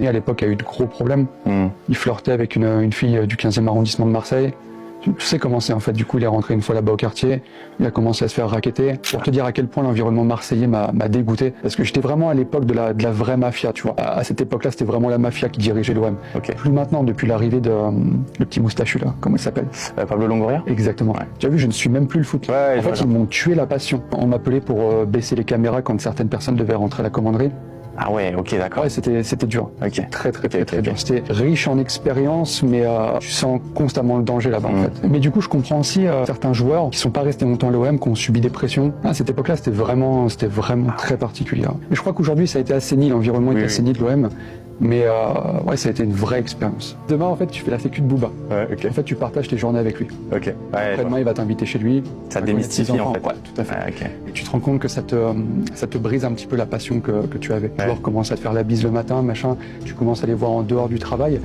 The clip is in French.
à l'époque a eu de gros problèmes. Il flirtait avec une fille du 15e arrondissement de Marseille. Tu sais comment c'est en fait, du coup il est rentré une fois là-bas au quartier, il a commencé à se faire racketter. Pour te dire à quel point l'environnement marseillais m'a dégoûté, parce que j'étais vraiment à l'époque de la vraie mafia, tu vois. À cette époque-là, c'était vraiment la mafia qui dirigeait l'OM. Plus maintenant, depuis l'arrivée de le petit moustachu là, comment il s'appelle, Pablo Longoria. Exactement. Tu as vu, je ne suis même plus le foot. En fait, ils m'ont tué la passion. On m'appelait pour baisser les caméras quand certaines personnes devaient rentrer à la commanderie. Ah ouais, ok, d'accord. Ouais, c'était dur. Très dur. C'était riche en expérience, mais tu sens constamment le danger là-bas en fait. Mais du coup, je comprends aussi certains joueurs qui sont pas restés longtemps à l'OM, qui ont subi des pressions. À cette époque-là, c'était vraiment très particulier. Mais je crois qu'aujourd'hui, ça a été assaini, l'environnement est assaini de l'OM. Mais ouais, ça a été une vraie expérience. Demain, en fait, tu fais la sécu de Booba. En fait, tu partages tes journées avec lui. Après demain, il va t'inviter chez lui. Ça te démystifie en fait. Ouais, tout à fait. Et tu te rends compte que ça te brise un petit peu la passion que tu avais. Tu commences à te faire la bise le matin, machin. Tu commences à les voir en dehors du travail.